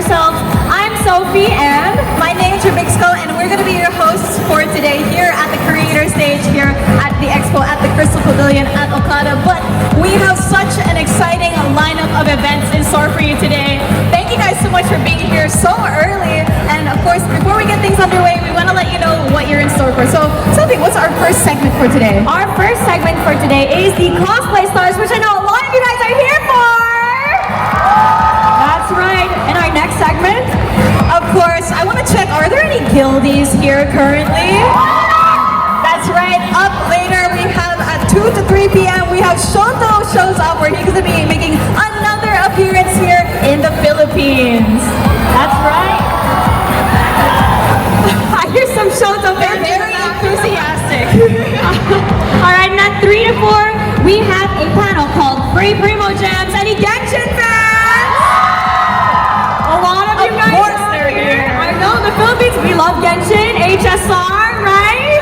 ourselves. I'm Sophie and my name's Rebixco, and we're going to be your hosts for today here at the Creator Stage here at the Expo at the Crystal Pavilion at Okada. But we have such an exciting lineup of events in store for you today. Thank you guys so much for being here so early. And of course, before we get things underway, we want to let you know what you're in store for. So, Sophie, what's our first segment for today? Our first segment for today is the Cosplay Stars, which I know a lot of you guys are here for! That's right. And our next segment? Of course, I want to check, are there any guildies here currently? That's right. Up later, we have at 2 to 3 p.m., we have Shoto shows up, where he's going to be making another appearance here in the Philippines. That's right. I hear some Shoto fans. They're very enthusiastic. All right, and at 3 to 4, we have a panel called Free Primo Gems. Any Genshin fans? A lot of you guys. Of course they're here. I know, the Philippines, we love Genshin, HSR, right?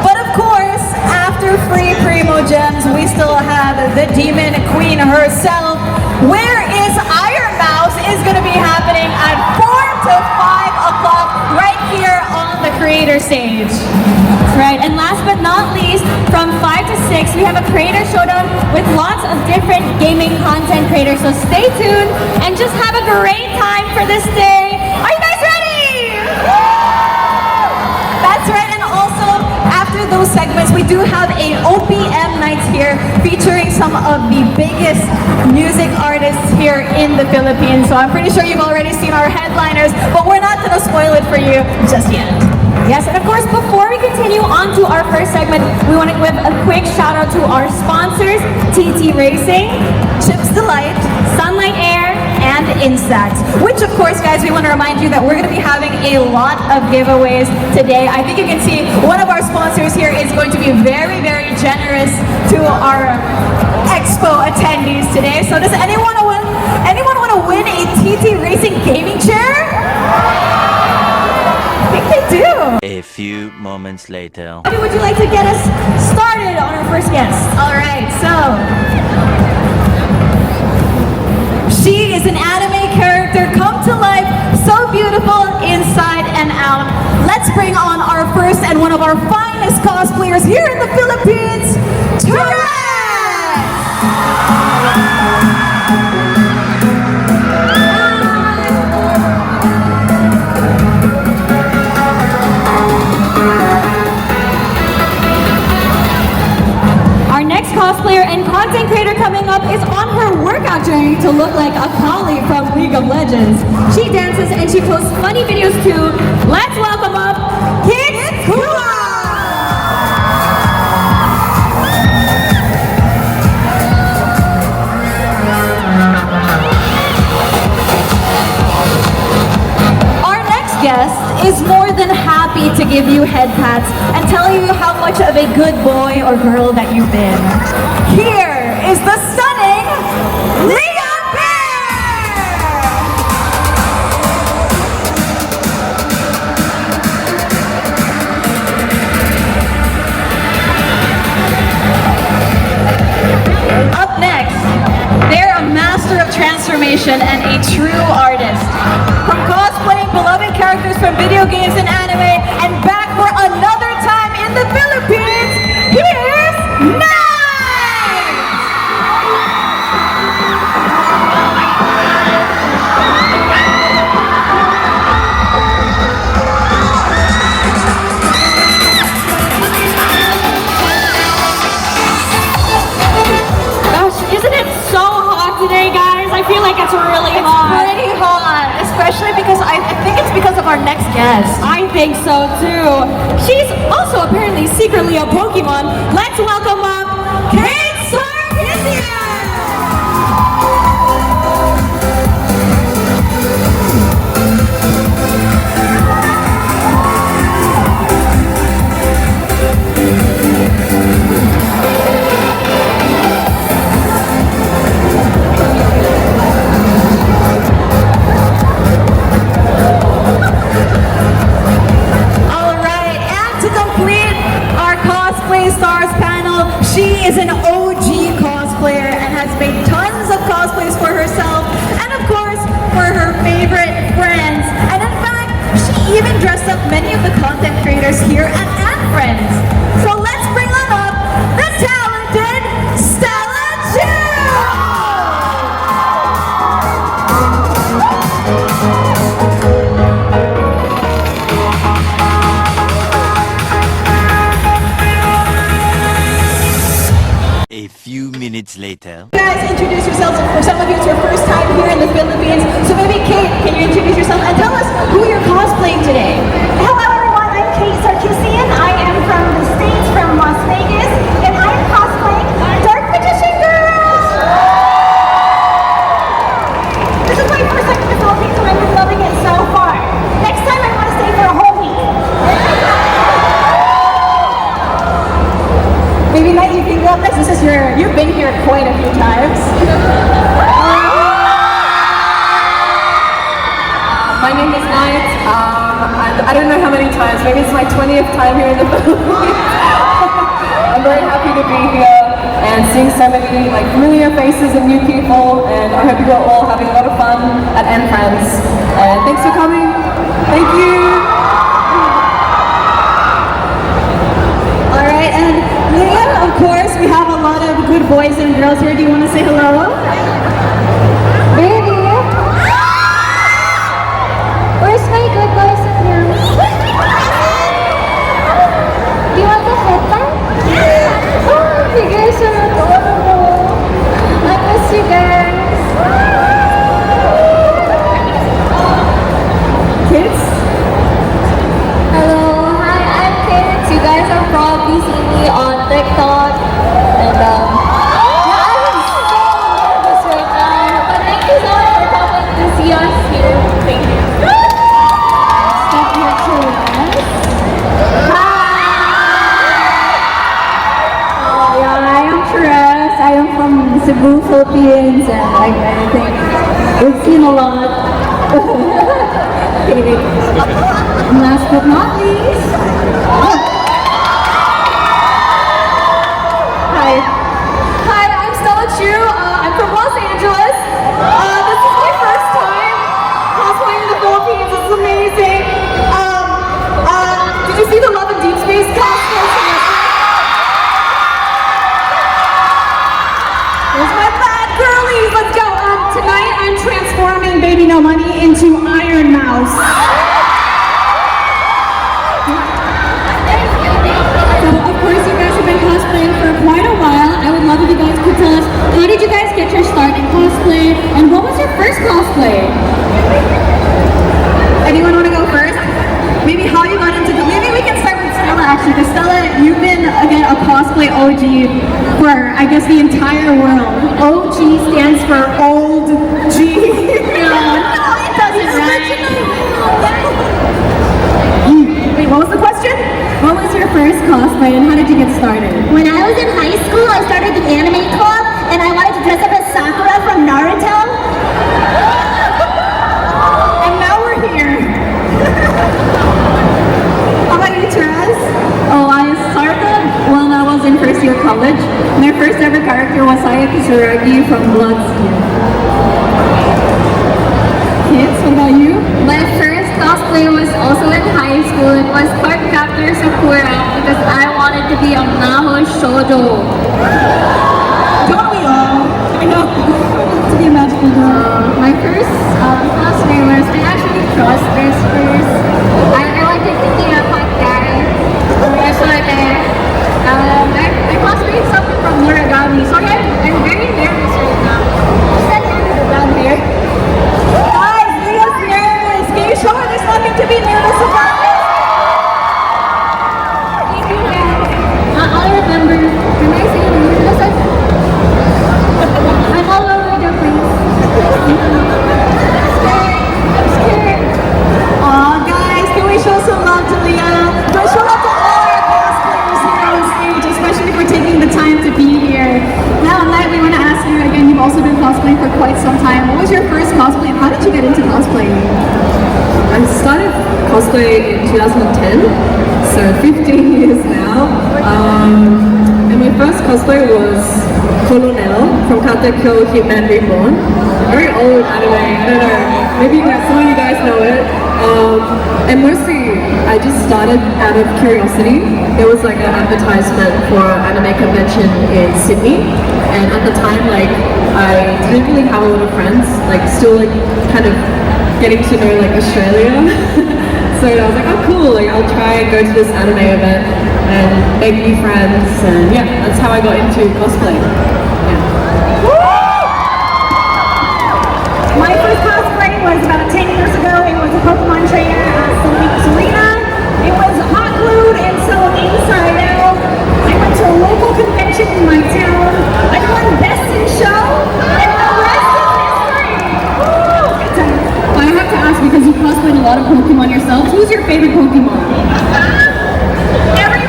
But of course, after Free Primo Gems, we still have the Demon Queen herself. Where is Iron Mouse is going to be happening at 4 to 5 o'clock right here on the Creator Stage. Right, and last but not least, from 5 to 6, we have a creator showdown with lots of different gaming content creators. So stay tuned and just have a great time for this day. Are you guys ready? That's right, and also after those segments, we do have a OPM night here featuring some of the biggest music artists here in the Philippines. So I'm pretty sure you've already seen our headliners, but we're not going to spoil it for you just yet. Yes, and of course, before we continue on to our first segment, we want to give a quick shout out to our sponsors, TT Racing, Chips Delight, Sunlight Air, and Instax. Which, of course, guys, we want to remind you that we're going to be having a lot of giveaways today. I think you can see one of our sponsors here is going to be very, very generous to our Expo attendees today. So does anyone want to win a TT Racing gaming chair? I think they do. A few moments later. Would you like to get us started on our first guest? All right, so she is an anime character come to life, so beautiful inside and out. Let's bring on our first and one of our finest cosplayers here in the Philippines, Tourette's! Cosplayer and content creator coming up is on her workout journey to look like Akali from League of Legends. She dances and she posts funny videos too. Let's welcome up Kitsua! Our next guest is more than happy to give you head pats and tell you how much of a good boy or girl that you've been. Here is the stunning Leon Bear! Up next, they're a master of transformation and a true artist. From cosplaying beloved characters from video games and anime, and back for another time in the Philippines, here's Night! Gosh, isn't it so hot today, guys? I feel like it's really hot. It's pretty hot, especially because I think it's because of our next guest. I think so too. She's also apparently secretly a Pokemon. Let's welcome up Kate Sarkisian! All right, and to complete our Cosplay Stars panel, she is an OG cosplayer creators here at Ant Friends. So let's bring on up the talented Stella Chu! A few minutes later. Guys, introduce yourselves. For some of you, it's your first time here in the Philippines. So maybe Kate, can you introduce yourself and tell us who you're cosplaying today? Hello everyone, I'm Kate Sarkisian. I am from the States, from Las Vegas, and I'm cosplaying Dark Magician Girl! This is my first time in the Philippines and I've been loving it so far. Next time I want to stay for a whole week. Maybe Knight, you can go up next. You've been here quite a few times. My name is Knight. I don't know how many times, maybe it's my 20th time here in the Philippines. I'm very happy to be here and seeing so many familiar faces and new people, and I hope you're all having a lot of fun at Ant Friends. And thanks for coming. Thank you. Alright, and Leah, of course, we have a lot of good boys and girls here. Do you want to say hello? Baby! Where's my good boys and girls? Do you want the headband? Oh, you guys are adorable. I miss you guys. Kids? Hello, hi, I'm Kids. You guys have probably seen me on TikTok. And I'm so nervous right now. But thank you so much for coming to see us here. Thank you. Step your children. Yeah, I am Tres. I am from Cebu, Philippines, and I think we've seen a lot. And last but not least, Hi, I'm Stella Chu. I'm from Los Angeles. This is my first time cosplaying in the Philippines. This is amazing. Did you see the Love and Deep Space cosplay? There's my bad girlies. Let's go. Tonight I'm transforming Baby No Money into Iron Mouse. so of course you guys have been cosplaying for quite a while. I would love if you guys could tell us, how did you guys get your start in cosplay, and what was your first cosplay? Anyone want to go first? Maybe how you got into maybe we can start with Stella actually, because Stella, you've been again a cosplay OG for I guess the entire world. OG stands for old G. No, it doesn't, right? Wait, what was the question? What was your first cosplay, and how did you get started? When I was in high school, I started the anime club, and I wanted to dress up as Sakura from Naruto. And now we're here. How about you, Therese? Oh, I started when I was in first year college. My first ever character was Sayaka Tsuragi from Blood Sea. Kids, what about you? My first cosplay was also in high school. It was Card Captor Sakura because I wanted to be a Maho Shoujo. Don't we all? I know. To be a magical girl. My first cosplay was I actually crossed this first. I wanted to be a hot guy. I cosplayed something from Muragami. Sorry, I'm very nervous right now. Just that down here. Guys, Leah's nervous. Can you show her there's nothing to be nervous about? I'll remember. Can I say it? I'm all over the place. I'm scared. Aw, guys, can we show some love to Leah? Can we show love to all our cosplayers here on stage, especially for taking the time to be here. Now, Knight, we want to ask you again, you've also been cosplaying for quite some time. What was your first cosplay and how did you get into cosplaying? I started cosplay in 2010, so 15 years now. And my first cosplay was Colonel from Katekyo Hitman Reborn. Very old anime, I don't know. maybe some of you guys know it. And mostly, I just started out of curiosity. There was like an advertisement for an anime convention in Sydney, and at the time, like, I didn't really have a lot of friends, like, still like kind of getting to know like Australia. So I was like, oh cool, like I'll try and go to this anime event and make new friends, and yeah, that's how I got into cosplay. Yeah. My first cosplay was about 10 years ago. It was a Pokemon trainer at Serena. It was hot glued and sewn inside out. I went to a local convention in my town. I won Best in Show, and the rest is history. Woo! Good times. I have to ask, because you cosplayed a lot of Pokemon yourself, who's your favorite Pokemon? Every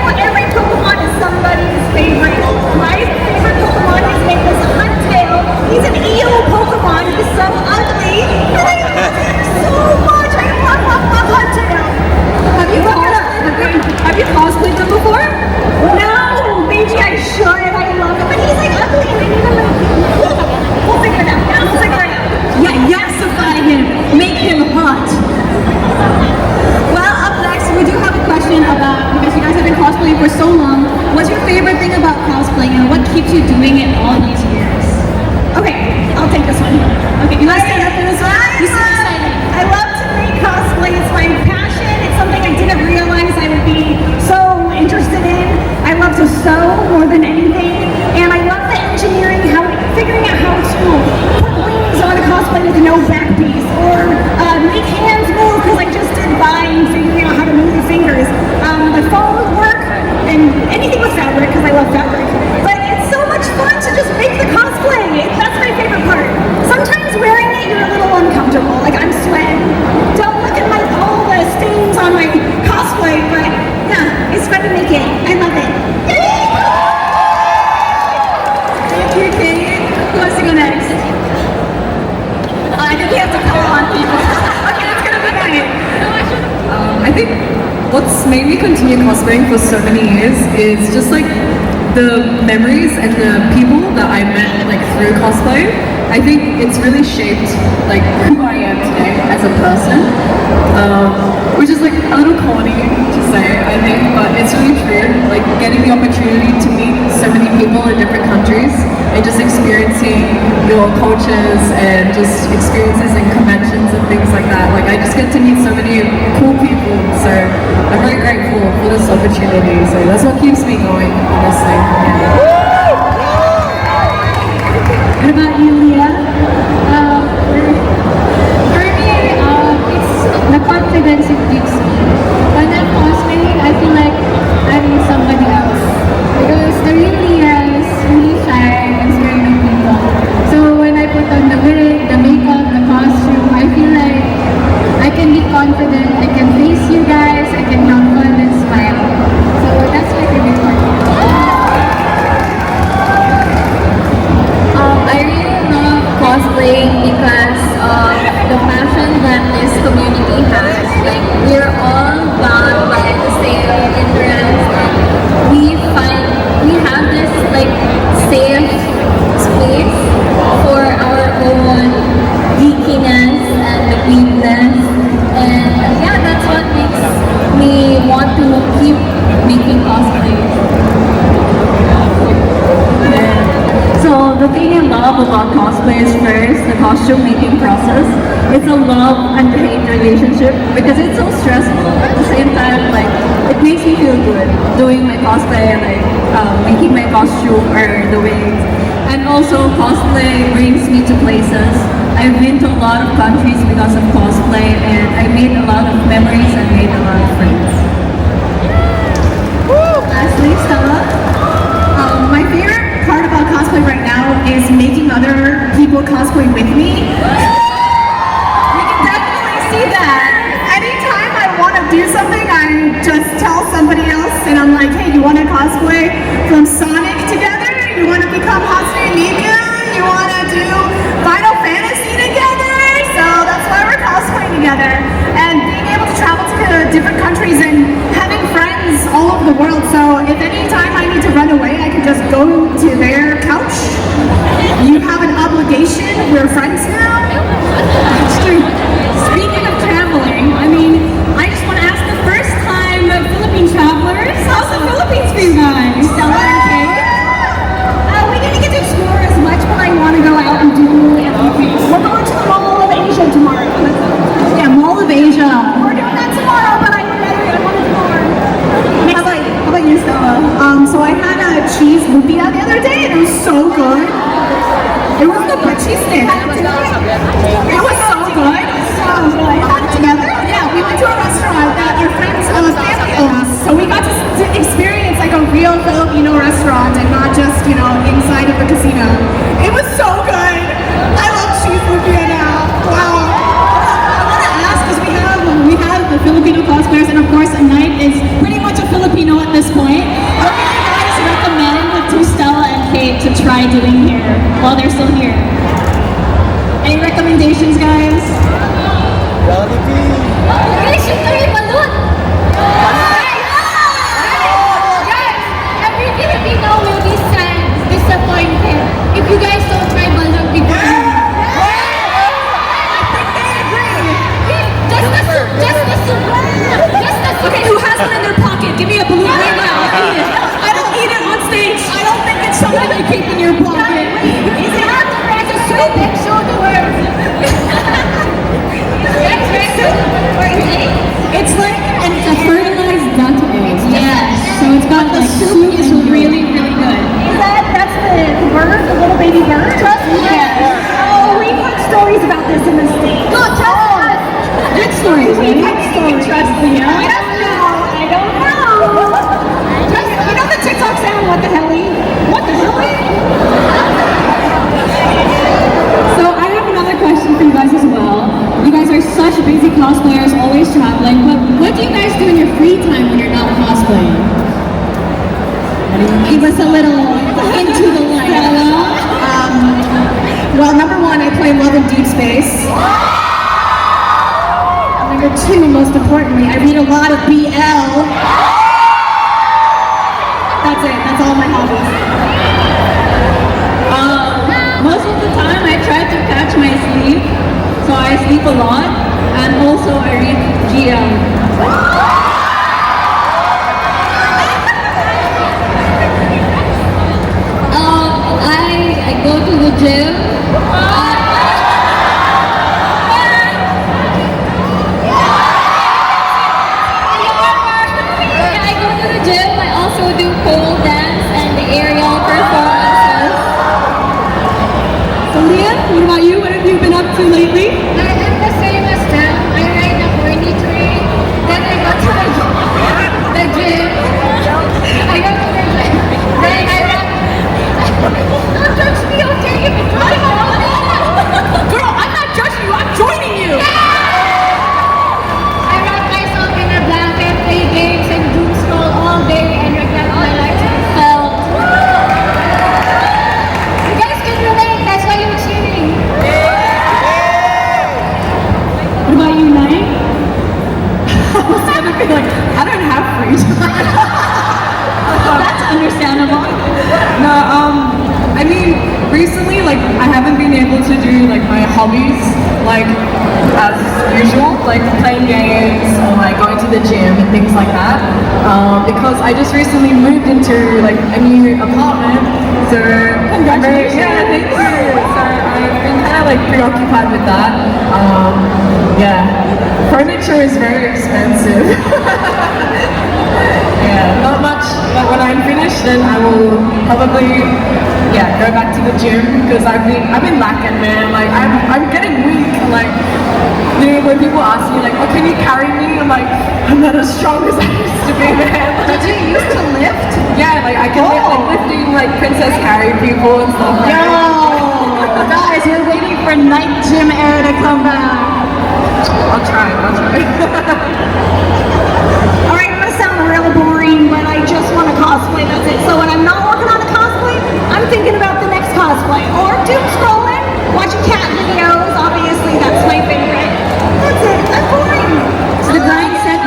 Pokemon is somebody's favorite. My favorite Pokemon, his name is Huntail. He's an eel Pokemon. He's so ugly, and I love him so much. I love Huntail. Have you cosplayed them before? No, maybe I should. I love him, but he's like ugly. I need him. We'll figure it out. We'll figure it out. Yeah, yassify him, make him hot. Well, up next, we do have a question about, because you guys have been cosplaying for so long, what's your favorite thing about cosplaying and what keeps you doing it all these years? Okay, I'll take this one. Okay, you guys stand up for this one? You seem excited. I love to make cosplay. It's my passion. It's something I didn't realize I would be so interested in. I love to sew more than anything, and I love the engineering, figuring out how to put wings on a cosplay with no back piece, or make hands move, because I just did buying, figuring out how to move the fingers. The foam work, and anything with fabric, because I love fabric. But it's so much fun to just make the cosplay. That's my favorite part. Sometimes wearing it, you're a little uncomfortable. Like, I'm sweating. Don't look at all the stains on my cosplay, but yeah, it's fun to make it. I love it. Thank you, Kate. Who wants to go next? I think we have to call on people. Okay, it's gonna be nice. I think what's made me continue cosplaying for so many years is just like the memories and the people that I met like through cosplay. I think it's really shaped like who I am today as a person, which is like a little corny to say, I think, but it's really true. Like getting the opportunity to meet so many people in different countries and just experiencing your cultures and just experiences in conventions and things like that. Like I just get to meet so many cool people, so I'm really grateful for this opportunity. So that's what keeps me going, honestly. Yeah. What about you, Leah? For me, it's the confidence it gives me. When I'm cosplaying, I feel like I'm somebody else. Because the real Leah is really shy and scared of people. So when I put on the wig, the makeup, the costume, I feel like I can be confident, I can face you guys, I can have fun and smile. So that's my favorite part. I really love cosplaying because of the passion that this community has. Like, we're all bound by the same interests, and we have this like safe space for our own geekiness and the weakness, and yeah, that's what makes me want to keep making cosplays. So the thing I love about cosplay is first the costume making process. It's a love and hate relationship because it's so stressful. At the same time, like it makes me feel good doing my cosplay, like making my costume or the wigs. And also cosplay brings me to places. I've been to a lot of countries because of cosplay, and I made a lot of memories and made a lot of friends. Lastly, Stella, my favorite part about cosplay right now is making other people cosplay with me. We can definitely see that. Anytime I want to do something, I just tell somebody else and I'm like, hey, you want to cosplay from Sonic together? You want to become Hatsune Miku? You want to do Final Fantasy together? So that's why we're cosplaying together. And being able to travel to different countries and having friends all over the world. So if any time I need to run away, I can just go to their couch. You have an obligation. We're friends now. It's true. stories, right? You can trust me. I don't know. You know the TikTok sound, what the hell? What the hell? So I have another question for you guys as well. You guys are such busy cosplayers, always traveling, but what do you guys do in your free time when you're not cosplaying? Give us a little into the light. Well, number one, I play Love in Deep Space. Number two, most importantly, I read a lot of BL. That's it. That's all my hobbies. Most of the time I try to catch my sleep, so I sleep a lot, and also I read GL. I go to the gym. I go to the gym. I also do pole dance and aerial performances. So, Leah, what about you? What have you been up to lately? I'm the same as them. I ride a horny tree. Then I go to the gym. I go to the gym. Then I run. Don't judge me, okay? If it's really Girl, I'm not judging you. I'm joining you. I wrap myself in a blanket, play games, and doom scroll all day and regret my life felt. You guys can relate. That's why you're cheating. What about you, Nine? I was gonna be like, I don't have free time. That's understandable. No, I mean, recently, like, I haven't been able to do, like, my hobbies, like, as usual, like, playing games or, like, going to the gym and things like that, because I just recently moved into, like, a new apartment, so... Congratulations. Yeah, thank you. So I've been kind of, like, preoccupied with that. Yeah. Furniture is very expensive. Yeah, not much, but when I'm finished, then I will probably, go back to the gym, because I've been lacking, man. Like, I'm getting weak. Like, you know, when people ask me, like, oh, can you carry me? I'm like, I'm not as strong as I used to be, man. Did you used to lift? Yeah, like, I can lift, like, lifting, like, Princess Harry people and stuff like that. Yo, guys, we're waiting for night gym era to come back. I'll try. All right, I'm gonna sound real boring, but I just want to cosplay. That's it. So when I'm not working on a cosplay, I'm thinking about the next cosplay, or doom scrolling, watching cat videos. Obviously, that's my favorite. That's it. I'm boring. It's the mindset.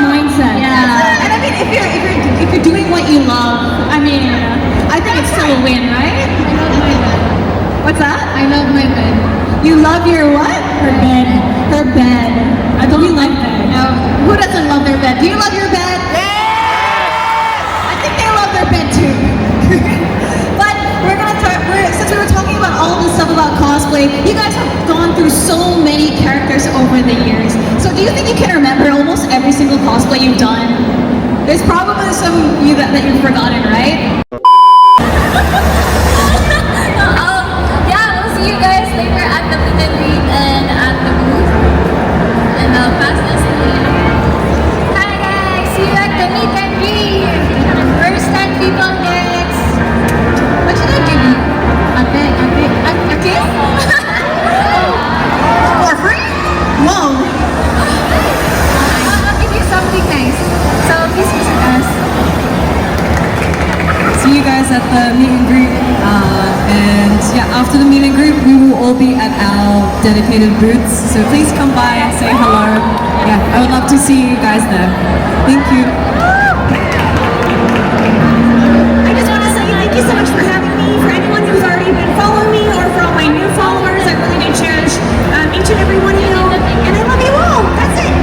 Yeah. And I mean, if you're doing what you love, I mean, I think it's still a win, right? I love my bed. What's that? I love my bed. You love your what? Her bed. Her bed. I don't like that. No. Who doesn't love their bed? Do you love your bed? I think they love their bed too. But since we were talking about all this stuff about cosplay, you guys have gone through so many characters over the years. So do you think you can remember almost every single cosplay you've done? There's probably some of you that you've forgotten, right? Yeah, we'll see you guys later at the meet and greet and at the booth. And fast and sleep. Hi guys, see you at the meet and greet. First time people gets. What should I give you? A kiss? For free? Whoa. I'll give you something nice. So please visit us. See you guys at the meet and greet, and after the meet and greet, we will all be at our dedicated booths, so please come by and say hello. I would love to see you guys there. Thank you. I just want to say thank you so much for having me. For anyone who's already been following me, or for all my new followers, I really do cherish each and every one of you. And I love you all. That's it.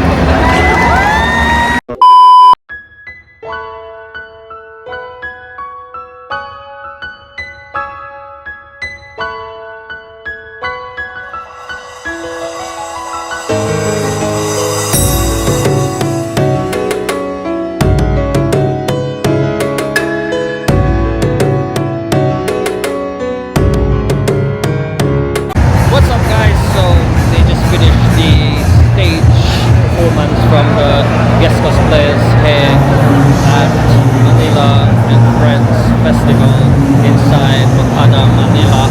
performance from the guest cosplayers here at Manila and Friends Festival inside Okada, Manila.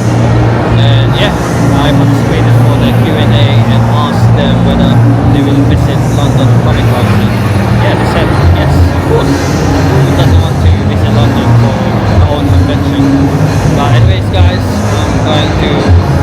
And yeah, I participated for the Q&A and asked them whether they will visit London Comic Con. And yeah, they said yes, of course. Who doesn't want to visit London for our own convention? But anyways guys, I'm going to